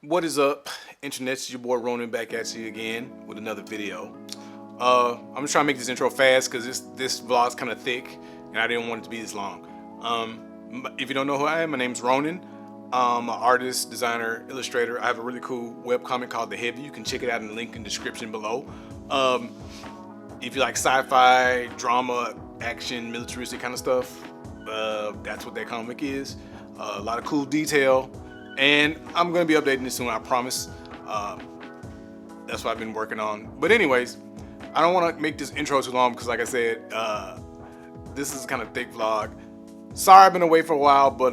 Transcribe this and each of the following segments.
What is up, internet? It's your boy Ronan back at you again with another video. I'm just trying to make this intro fast because this vlog's kind of thick and I didn't want it to be this long. If you don't know who I am, my name's Ronan. I'm an artist, designer, illustrator. I have a really cool webcomic called The Heavy. You can check it out in the link in the description below. If you like sci-fi, drama, action, militaristic kind of stuff, that's what that comic is. A lot of cool detail. And I'm going to be updating this soon, I promise. That's what I've been working on. But anyways, I don't want to make this intro too long because like I said, this is kind of thick vlog. Sorry I've been away for a while, but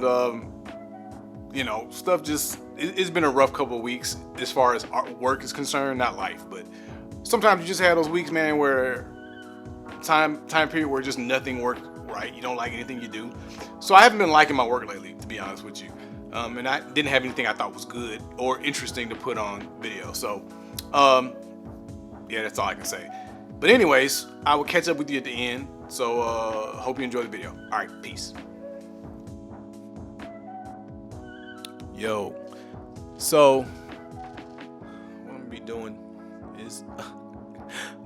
you know, stuff just, it's been a rough couple of weeks as far as work is concerned, not life. But sometimes you just have those weeks, man, where time period where just nothing worked right. You don't like anything you do. So I haven't been liking my work lately, to be honest with you. And I didn't have anything I thought was good or interesting to put on video. So, yeah, that's all I can say. But anyways, I will catch up with you at the end. So, hope you enjoy the video. All right, peace. Yo, so what I'm gonna be doing is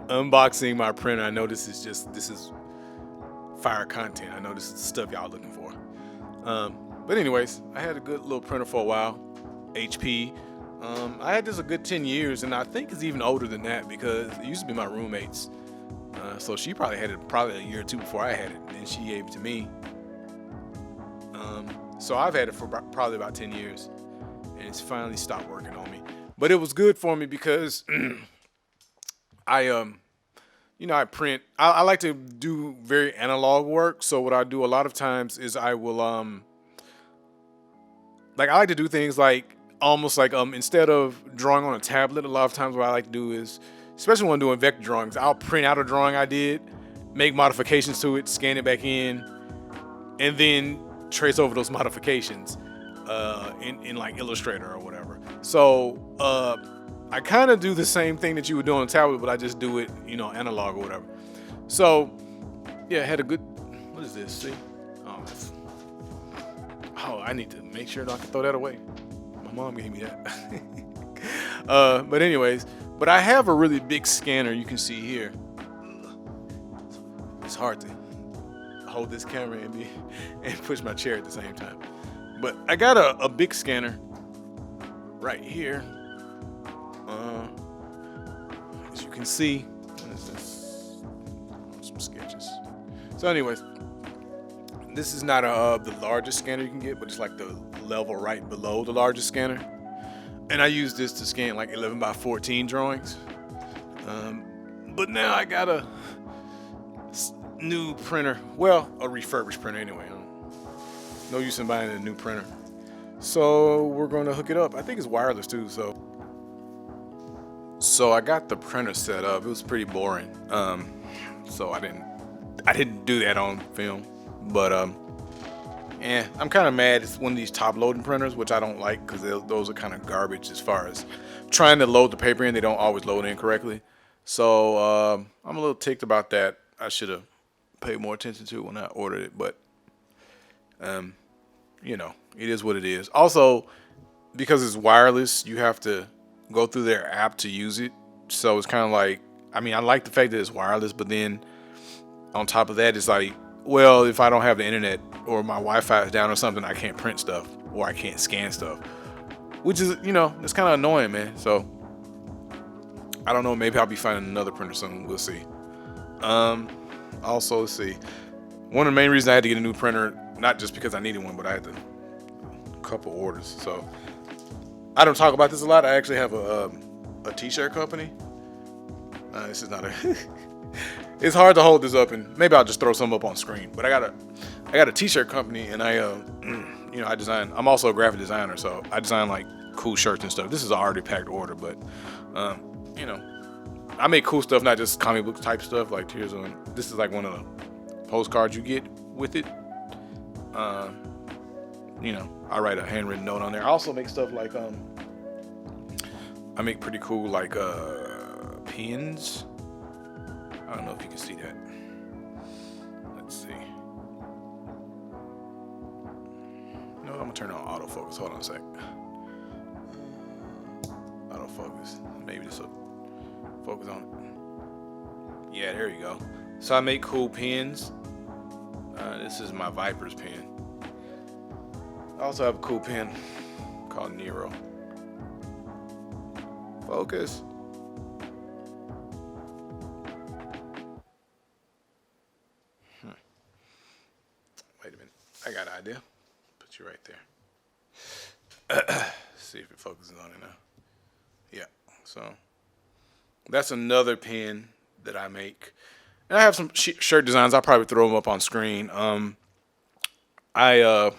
unboxing my printer. I know this is fire content. I know this is stuff y'all looking for. But anyways, I had a good little printer for a while, HP. I had this a good 10 years, and I think it's even older than that because it used to be my roommate's. So she probably had it a year or two before I had it, and she gave it to me. So I've had it for probably about 10 years, and it's finally stopped working on me. But it was good for me because I print. I like to do very analog work. So what I do a lot of times is I will like I like to do things like almost like instead of drawing on a tablet, a lot of times what I like to do is, especially when I'm doing vector drawings, I'll print out a drawing I did, make modifications to it, scan it back in, and then trace over those modifications in like Illustrator or whatever. So I kind of do the same thing that you would do on a tablet, but I just do it, you know, analog or whatever. So yeah, I had a good, what is this? See? Oh, I need to make sure that I can throw that away. My mom gave me that. But anyways, but I have a really big scanner. You can see here. It's hard to hold this camera and push my chair at the same time. But I got a big scanner right here. As you can see, what is this? Some sketches. So anyways, this is not the largest scanner you can get, but it's like the level right below the largest scanner. And I use this to scan like 11 by 14 drawings. But now I got a new printer. Well, a refurbished printer anyway. No use in buying a new printer. So we're going to hook it up. I think it's wireless too. So I got the printer set up. It was pretty boring. So I didn't do that on film. But I'm kind of mad. It's one of these top loading printers, which I don't like because those are kind of garbage as far as trying to load the paper in. They don't always load in correctly. So I'm a little ticked about that. I should have paid more attention to it when I ordered it. But you know, it is what it is. Also, because it's wireless, you have to go through their app to use it. So it's kind of like, I mean, I like the fact that it's wireless, but then on top of that, it's like, well, if I don't have the internet or my Wi-Fi is down or something, I can't print stuff or I can't scan stuff, which is, you know, it's kind of annoying, man. So I don't know. Maybe I'll be finding another printer soon. We'll see. Also, let's see. One of the main reasons I had to get a new printer, not just because I needed one, but I had a couple orders. So I don't talk about this a lot. I actually have a t-shirt company. This is not a. It's hard to hold this up, and maybe I'll just throw some up on screen. But I got a t-shirt company, and I you know, I design. I'm also a graphic designer, so I design like cool shirts and stuff. This is an already packed order, but you know, I make cool stuff, not just comic book type stuff. Like here's one. This is like one of the postcards you get with it. You know, I write a handwritten note on there. I also make stuff like I make pretty cool like pins. I don't know if you can see that. Let's see. No, I'm gonna turn on autofocus. Hold on a sec. autofocus. Maybe this will focus on it. Yeah, there you go. So I make cool pens. This is my Viper's pen. I also have a cool pen called Nero. Focus. Wait a minute. I got an idea. Put you right there. See if it focuses on it now. Yeah. So that's another pen that I make. And I have some shirt designs. I'll probably throw them up on screen. I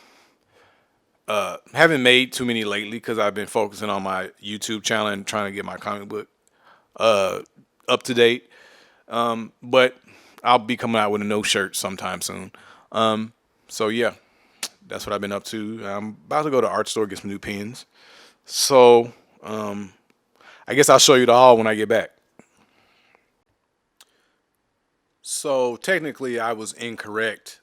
haven't made too many lately because I've been focusing on my YouTube channel and trying to get my comic book up to date. But I'll be coming out with a no shirt sometime soon. So yeah, that's what I've been up to. I'm about to go to art store, get some new pens. So I guess I'll show you the haul when I get back. So technically I was incorrect.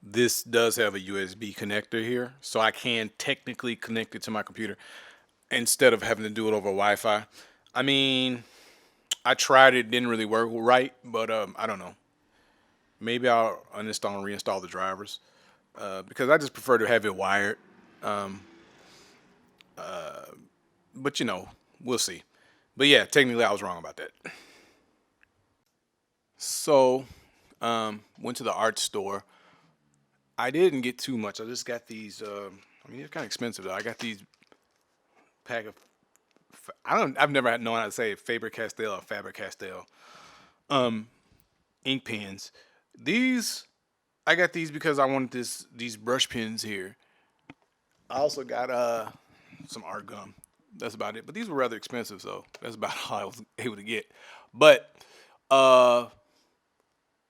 This does have a USB connector here, so I can technically connect it to my computer instead of having to do it over Wi-Fi. I mean, I tried it, didn't really work right, but I don't know. Maybe I'll uninstall and reinstall the drivers because I just prefer to have it wired. But you know, we'll see. But yeah, technically I was wrong about that. So, went to the art store. I didn't get too much. I just got these. I mean, it's kind of expensive though. I got these pack of. I've never known how to say Faber-Castell or Faber-Castell. Ink pens. These, I got these because I wanted these brush pens here. I also got some art gum. That's about it. But these were rather expensive, so that's about all I was able to get. But the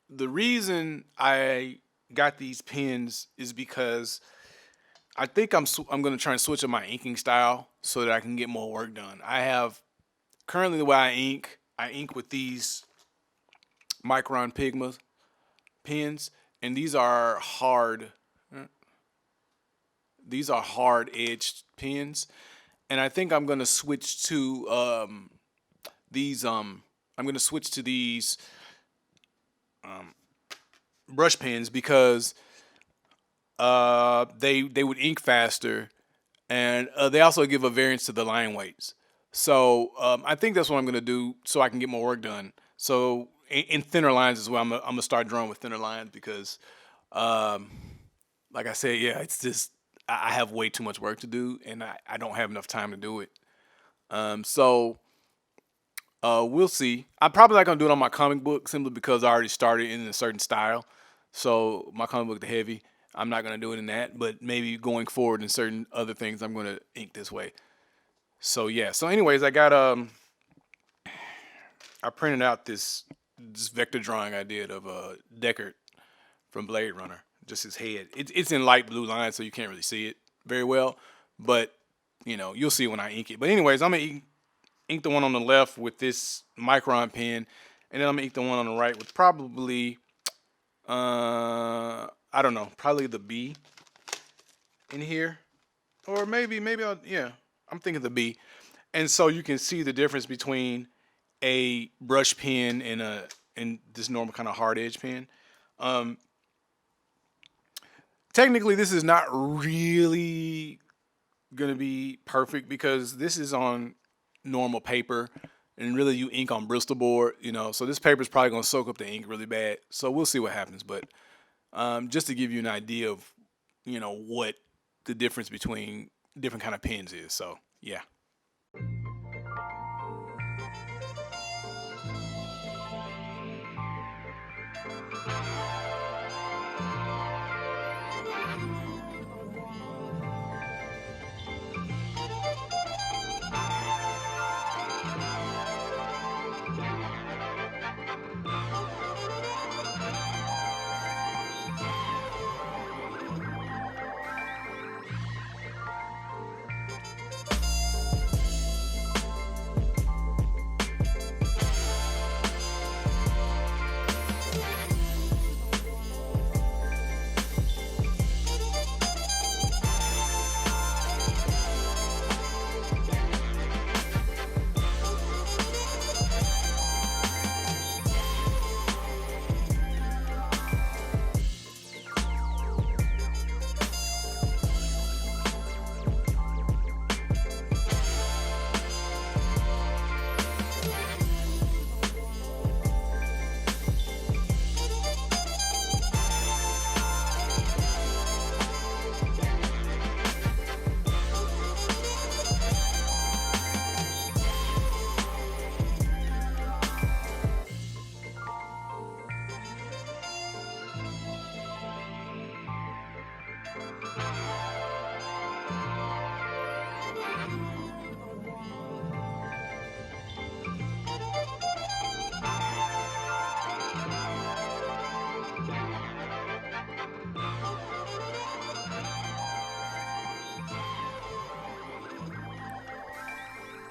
reason I got these pens is because I think I'm going to try and switch up my inking style so that I can get more work done. I have currently the way I ink with these Micron Pigma pens, and these are hard edged pens, and I think I'm going to switch to these brush pens because they would ink faster, and they also give a variance to the line weights. So I think that's what I'm gonna do so I can get more work done. So in thinner lines as well, I'm gonna start drawing with thinner lines because, like I said, yeah, it's just I have way too much work to do, and I don't have enough time to do it. So we'll see. I'm probably not gonna do it on my comic book simply because I already started in a certain style. So my comic book, the heavy, I'm not gonna do it in that. But maybe going forward in certain other things, I'm gonna ink this way. So yeah. So anyways, I got I printed out this vector drawing I did of Deckard from Blade Runner. Just his head. It's in light blue lines, so you can't really see it very well. But you know, you'll see it when I ink it. But anyways, I'm gonna ink the one on the left with this Micron pen, and then I'm gonna ink the one on the right with probably I don't know, probably the B in here, or maybe I'm thinking the B. And so you can see the difference between a brush pen and this normal kind of hard edge pen. Technically this is not really gonna be perfect because this is on normal paper, and really you ink on Bristol board, you know, so this paper is probably going to soak up the ink really bad. So we'll see what happens. But just to give you an idea of, you know, what the difference between different kind of pens is. So yeah.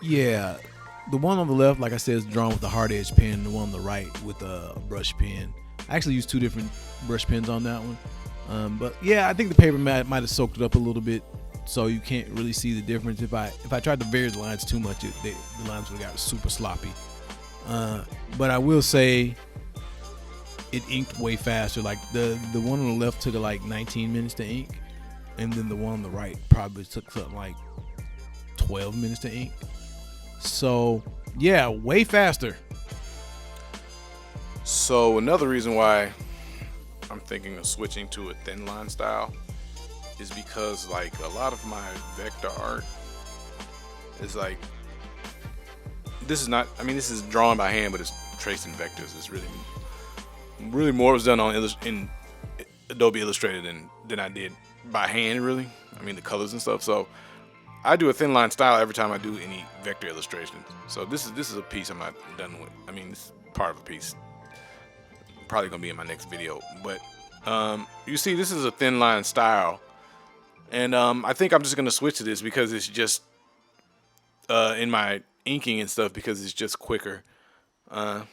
Yeah, the one on the left, like I said, is drawn with a hard edge pen. The one on the right with a brush pen. I actually used 2 different brush pens on that one. But yeah, I think the paper might have soaked it up a little bit, so you can't really see the difference. If I tried to vary the lines too much, the lines would have got super sloppy. But I will say it inked way faster. Like the one on the left took like 19 minutes to ink, and then the one on the right probably took something like 12 minutes to ink. So yeah, way faster. So another reason why I'm thinking of switching to a thin line style is because like a lot of my vector art is like, this is not, I mean, this is drawn by hand, but it's traced in vectors. It's really more was done in Adobe Illustrator than I did by hand, really. I mean, the colors and stuff. So I do a thin line style every time I do any vector illustrations. So this is a piece I'm not done with. I mean, this is part of a piece. Probably gonna be in my next video. But you see, this is a thin line style, and I think I'm just gonna switch to this because it's just in my inking and stuff, because it's just quicker. And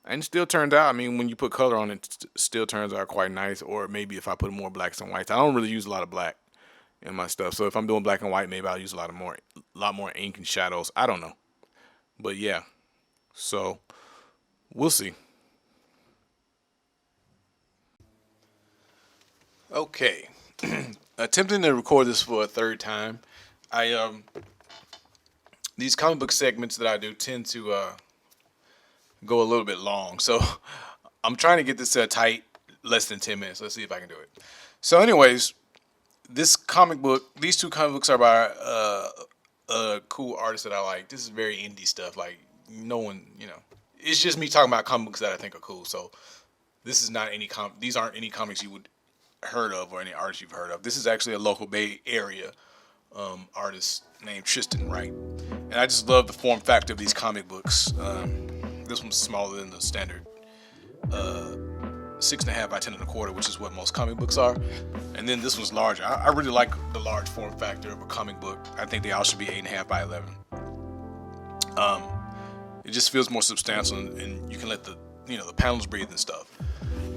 it still turned out, I mean, when you put color on it, it still turns out quite nice. Or maybe if I put more blacks and whites. I don't really use a lot of black in my stuff. So if I'm doing black and white, maybe I'll use a lot more ink and shadows. I don't know. But yeah. So we'll see. Okay. Attempting to record this for a third time. These comic book segments that I do tend to go a little bit long. So I'm trying to get this tight, less than 10 minutes. Let's see if I can do it. So anyways, these 2 comic books are by a cool artist that I like. This is very indie stuff. Like, no one, it's just me talking about comic books that I think are cool. So this is not these aren't any comics you would heard of or any artists you've heard of. This is actually a local Bay Area artist named Tristan Wright. And I just love the form factor of these comic books. This one's smaller than the standard 6.5 by 10.25, which is what most comic books are. And then this one's larger. I really like the large form factor of a comic book. I think they all should be 8.5 by 11. It just feels more substantial, and you can let the panels breathe and stuff.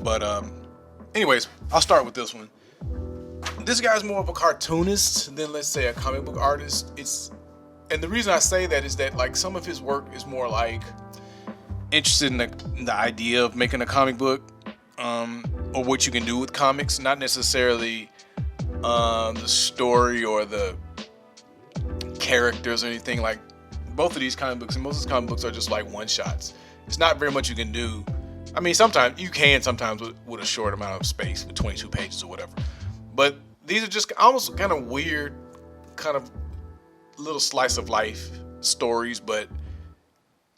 But anyways, I'll start with this one. This guy's more of a cartoonist than, let's say, a comic book artist. And the reason I say that is that, like, some of his work is more like interested in the idea of making a comic book, or what you can do with comics, not necessarily the story or the characters or anything. Like, both of these comic books and most of these comic books are just like one shots. It's not very much you can do. I mean, sometimes with a short amount of space, with 22 pages or whatever. But these are just almost kind of weird, kind of little slice of life stories. But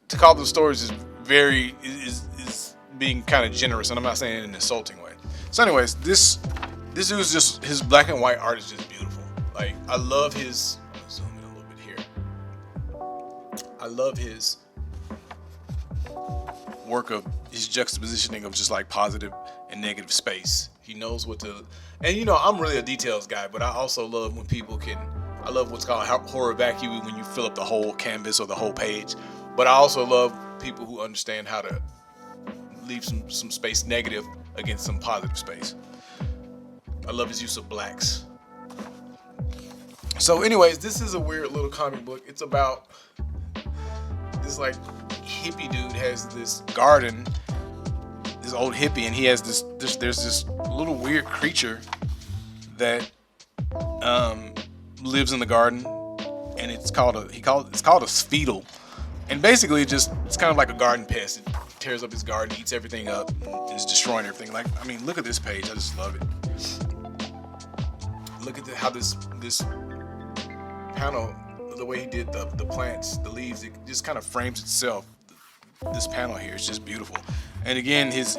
to call them stories is being kind of generous, and I'm not saying it in an insulting way. So anyways, this dude's just, his black and white art is just beautiful. Like, I love his, I'm gonna zoom in a little bit here. I love his work of his juxtapositioning of just like positive and negative space. He knows what to, and I'm really a details guy, but I also love when people I love what's called horror vacuum, when you fill up the whole canvas or the whole page. But I also love people who understand how to leave some space negative against some positive space. I love his use of blacks. So anyways, this is a weird little comic book. It's about this like hippie dude has this garden, this old hippie, and he has there's this little weird creature that lives in the garden, and it's called a spheedle. And basically it's kind of like a garden pest. It tears up his garden, eats everything up, and is destroying everything. Like, I mean, look at this page. I just love it. Look at how this panel, the way he did the plants, the leaves, it just kind of frames itself. This panel here is just beautiful. And again, his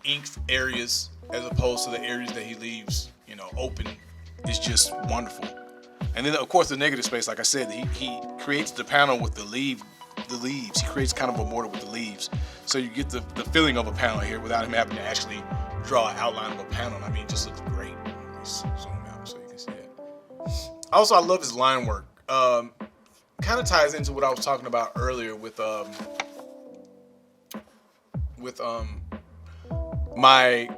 inked areas as opposed to the areas that he leaves, open, is just wonderful. And then, of course, the negative space, like I said, he creates the panel with the leaves. He creates kind of a border with the leaves. So you get the feeling of a panel here without him having to actually draw an outline of a panel. I mean, it just looks great. Let me zoom out so you can see it. Also, I love his line work. kind of ties into what I was talking about earlier with my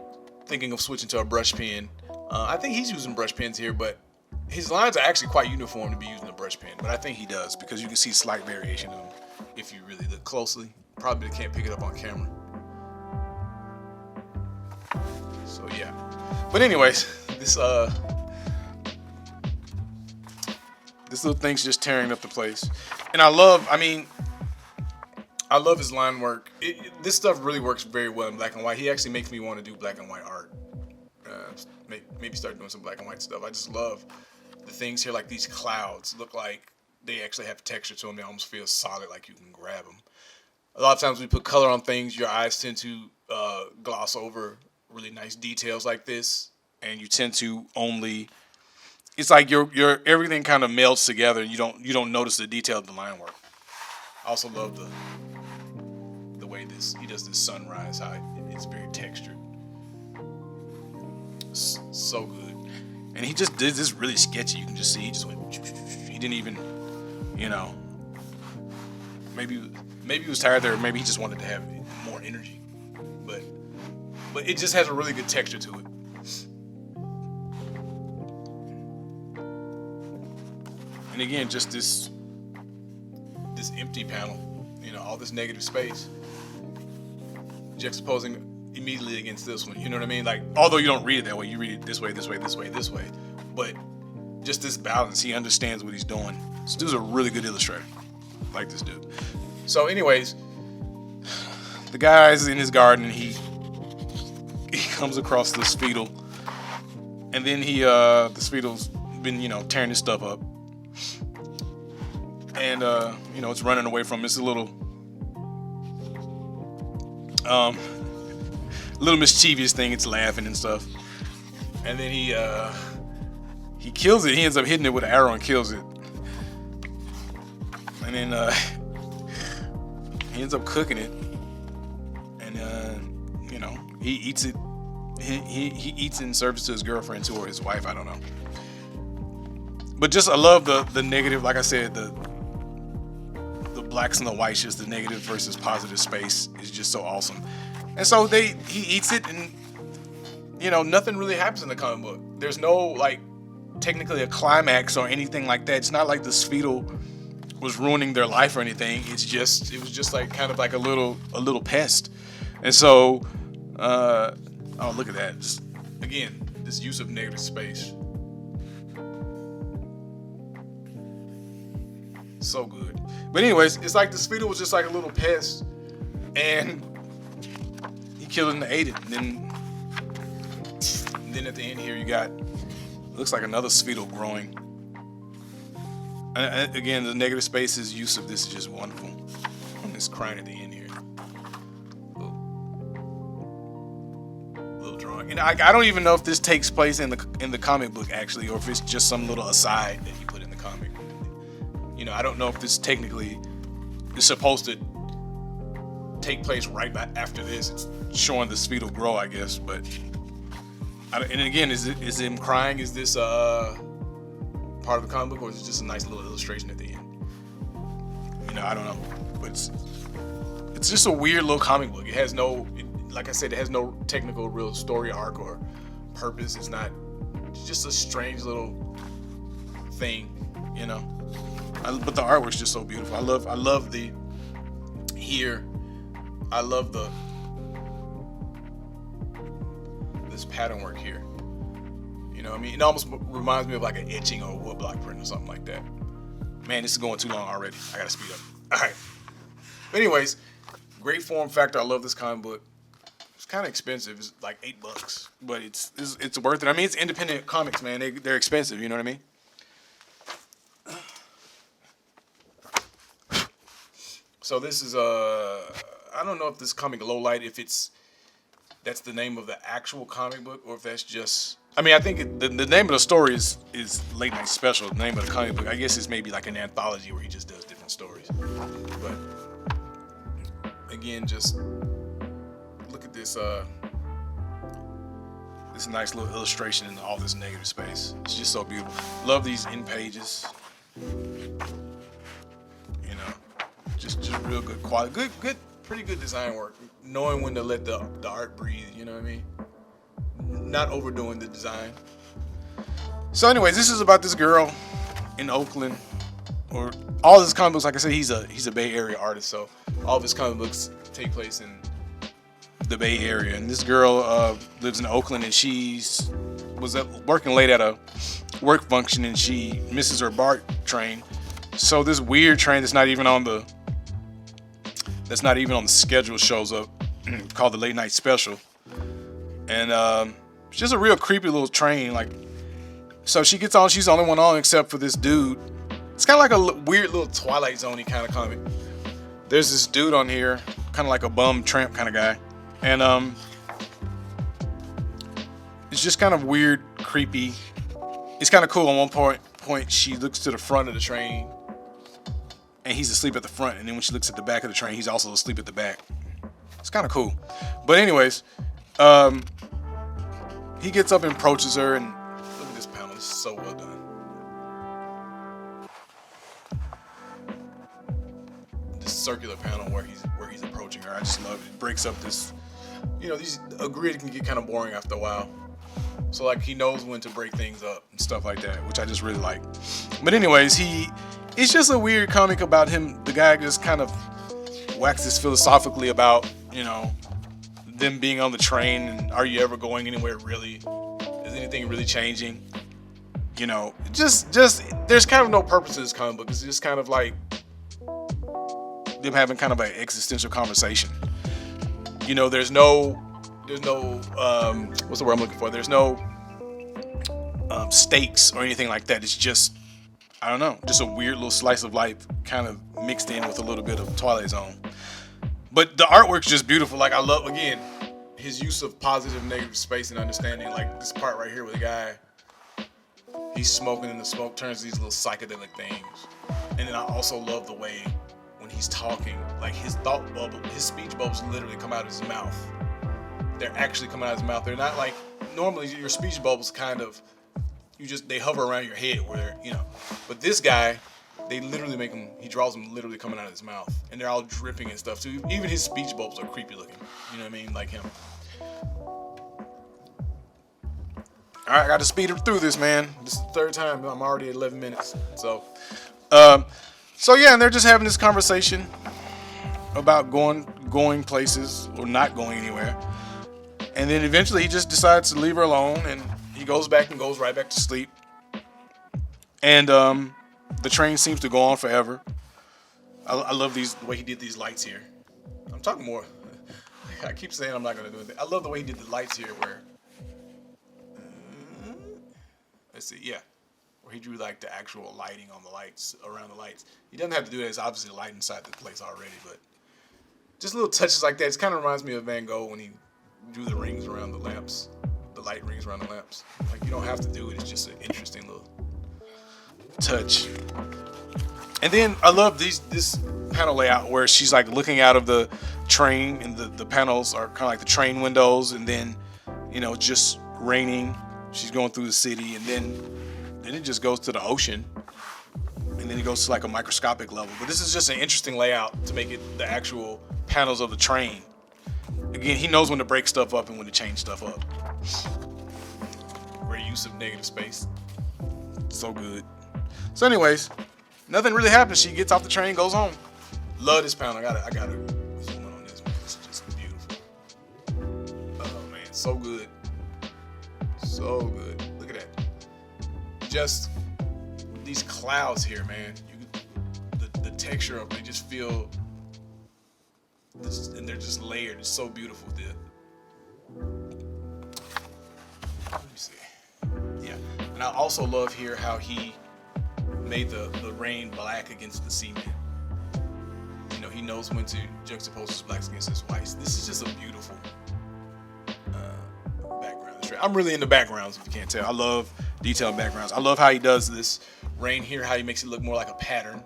thinking of switching to a brush pen. I think he's using brush pens here, but his lines are actually quite uniform to be using a brush pen. But I think he does, because you can see slight variation in them if you really look closely. Probably can't pick it up on camera. So yeah. But anyways, this little thing's just tearing up the place. And I love his line work. This stuff really works very well in black and white. He actually makes me want to do black and white art. Maybe start doing some black and white stuff. I just love the things here, like these clouds look like they actually have texture to them. They almost feel solid, like you can grab them. A lot of times when you put color on things, your eyes tend to gloss over really nice details like this, and you tend to only. It's like your everything kind of melds together, and you don't notice the detail of the line work. I also love the way he does this sunrise. How it's very textured. So good. And he just did this really sketchy. You can just see he just went. He didn't even, maybe he was tired there. Maybe he just wanted to have more energy. But it just has a really good texture to it. And again, just this empty panel, all this negative space, juxtaposing immediately against this one. You know what I mean? Like, although you don't read it that way, you read it this way, this way, this way, this way. But just this balance, he understands what he's doing. This dude's a really good illustrator. I like this dude. So anyways, the guy's in his garden, and he comes across this fetal. And then this fetal's been, tearing his stuff up. And, it's running away from him. It's a little mischievous thing. It's laughing and stuff. And then he kills it. He ends up hitting it with an arrow and kills it. And then he ends up cooking it. And he eats it. He eats it and serves it to his girlfriend or his wife. I don't know. But just I love the negative. Like I said, the blacks and the whites, just the negative versus positive space is just so awesome. And so he eats it, and nothing really happens in the comic book. There's no technically a climax or anything like that. It's not like the fetal was ruining their life or anything. It was just kind of like a little pest. And so oh, look at that. Just, again, this use of negative space. So good. But anyways, it's like this fetal was just like a little pest, and he killed it and ate it. And then at the end here, you got, looks like another fetal growing. And again, the negative space's use of this is just wonderful. And it's crying at the end here. Little drawing. And I don't even know if this takes place in the comic book actually, or if it's just some little aside that you put in the comic. I don't know if this technically is supposed to take place right after this. It's showing the fetal grow, I guess. But and again, is him crying? Is this part of the comic book, or is it just a nice little illustration at the end? I don't know. But it's just a weird little comic book. It has no, like I said, it has no technical real story arc or purpose. It's just a strange little thing, But the artwork's just so beautiful. I love this pattern work here. It almost reminds me of like an etching or a woodblock print or something like that. Man, this is going too long already. I gotta speed up. All right. But anyways, great form factor. I love this comic book. It's kind of expensive. It's like $8, but it's worth it. It's independent comics, man. They're expensive. You know what I mean? So this is I don't know if this comic Lowlight, if that's the name of the actual comic book, or if that's just, I think the name of the story is Late Night Special. The name of the comic book, I guess, is maybe like an anthology where he just does different stories. But again, just look at this this nice little illustration in all this negative space. It's just so beautiful. Love these end pages. Just real good quality. Pretty good design work. Knowing when to let the art breathe, you know what I mean? Not overdoing the design. So anyways, this is about this girl in Oakland. Or all of his comic books, like I said, he's a Bay Area artist, so all of his comic books take place in the Bay Area. And this girl lives in Oakland, and was working late at a work function, and she misses her BART train. So this weird train that's not even on the schedule shows up, called the Late Night Special, and it's just a real creepy little train. Like, so she gets on, she's the only one on except for this dude. It's kind of like a weird little Twilight Zone-y kind of comic. There's this dude on here, kind of like a bum tramp kind of guy, and it's just kind of weird, creepy. It's kind of cool. At one point, she looks to the front of the train, and he's asleep at the front. And then when she looks at the back of the train, he's also asleep at the back. It's kind of cool. But anyways, he gets up and approaches her, and look at this panel. This is so well done. This circular panel where he's approaching her, I just love it. It breaks up this, a grid can get kind of boring after a while. So like he knows when to break things up and stuff like that, which I just really like. But anyways, it's just a weird comic about him. The guy just kind of waxes philosophically about, them being on the train, and are you ever going anywhere really? Is anything really changing? Just there's kind of no purpose to this comic book. It's just kind of like them having kind of an existential conversation. There's no what's the word I'm looking for? There's no stakes or anything like that. It's just, I don't know, just a weird little slice of life kind of mixed in with a little bit of Twilight Zone. But the artwork's just beautiful. Like, I love, again, his use of positive and negative space and understanding. Like this part right here with the guy, he's smoking and the smoke turns these little psychedelic things. And then I also love the way when he's talking, like his speech bubbles literally come out of his mouth. They're actually coming out of his mouth. They're not like, normally your speech bubbles kind of, they hover around your head where, but this guy, they literally he draws them literally coming out of his mouth, and they're all dripping and stuff. So even his speech bubbles are creepy looking. You know what I mean? Like him. All right, I got to speed through this, man. This is the third time. I'm already at 11 minutes. So yeah, and they're just having this conversation about going places or not going anywhere. And then eventually he just decides to leave her alone, and he goes back and goes right back to sleep. And the train seems to go on forever. I love the way he did these lights here. I'm talking more. I keep saying I'm not going to do it. I love the way he did the lights here where, let's see, yeah. Where he drew like the actual lighting on the lights, around the lights. He doesn't have to do that. It's obviously light inside the place already, but just little touches like that. It kind of reminds me of Van Gogh when he drew the rings around the lamps, the light rings around the lamps. Like, you don't have to do it. It's just an interesting little touch. And then I love this panel layout where she's like looking out of the train, and the panels are kind of like the train windows, and then just raining. She's going through the city, and then it just goes to the ocean, and then it goes to like a microscopic level. But this is just an interesting layout to make it the actual panels of the train. Again, he knows when to break stuff up and when to change stuff up. Great use of negative space. So good. So anyways, nothing really happens. She gets off the train, goes home. Love this panel. I gotta zoom in on this one. It's just beautiful. Oh man, so good. So good. Look at that. Just these clouds here, man. The texture of them, they just feel, and they're just layered. It's so beautiful. Let me see. Yeah, and I also love here how he made the rain black against the cement. He knows when to juxtapose his blacks against his whites. This is just a beautiful background. I'm really into backgrounds, if you can't tell. I love detailed backgrounds. I love how he does this rain here, how he makes it look more like a pattern,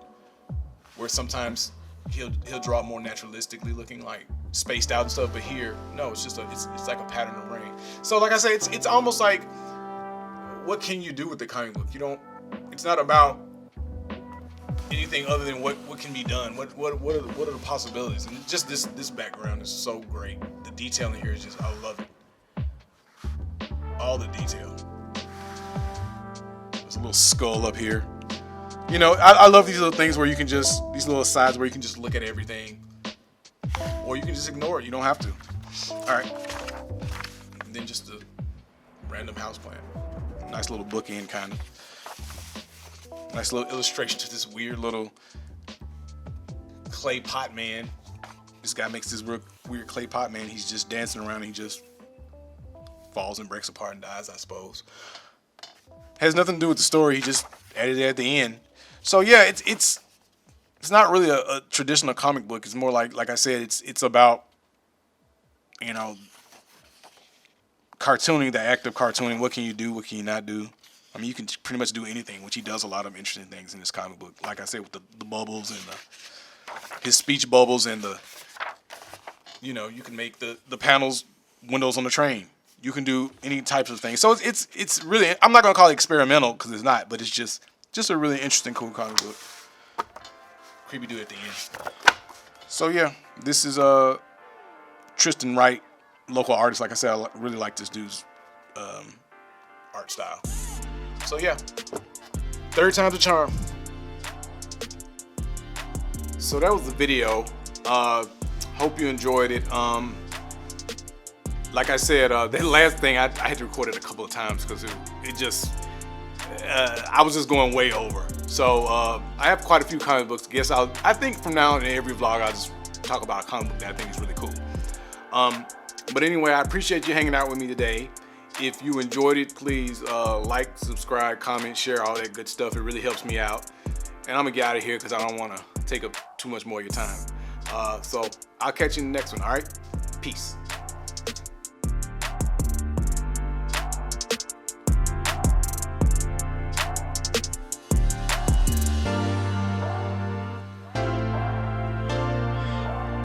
where sometimes he'll draw it more naturalistically looking, like spaced out and stuff, but here, no, it's just it's like a pattern of rain. So like I say, it's almost like, what can you do with the comic book? It's not about anything other than what can be done. What are the possibilities? And just this background is so great. The detailing here is just, I love it. All the detail. There's a little skull up here. You know, I love these little things where you can just, these little sides where you can just look at everything, or you can just ignore it. You don't have to. All right. And then just a random houseplant. Nice little bookend kind of. Nice little illustration to this weird little clay pot man. This guy makes this weird clay pot man. He's just dancing around and he just falls and breaks apart and dies, I suppose. Has nothing to do with the story. He just added it at the end. So yeah, it's not really a traditional comic book. It's more like I said, it's about, you know, cartooning, the act of cartooning. What can you do? What can you not do? I mean, you can pretty much do anything, which he does a lot of interesting things in this comic book. Like I said, with the bubbles and his speech bubbles and you know, you can make the panels windows on the train. You can do any types of things. So it's really, I'm not gonna call it experimental because it's not, but it's just a really interesting, cool comic book. Creepy dude at the end. So yeah, this is Tristan Wright, local artist. Like I said, I really like this dude's art style. So yeah, third time's a charm. So that was the video. Hope you enjoyed it. Like I said, that last thing I had to record it a couple of times because it just I was just going way over. So I have quite a few comic books. I think from now on in every vlog I'll just talk about a comic book that I think is really cool. But anyway, I appreciate you hanging out with me today. If you enjoyed it, please like, subscribe, comment, share, all that good stuff. It really helps me out. And I'm gonna get out of here because I don't want to take up too much more of your time. So I'll catch you in the next one. All right, peace.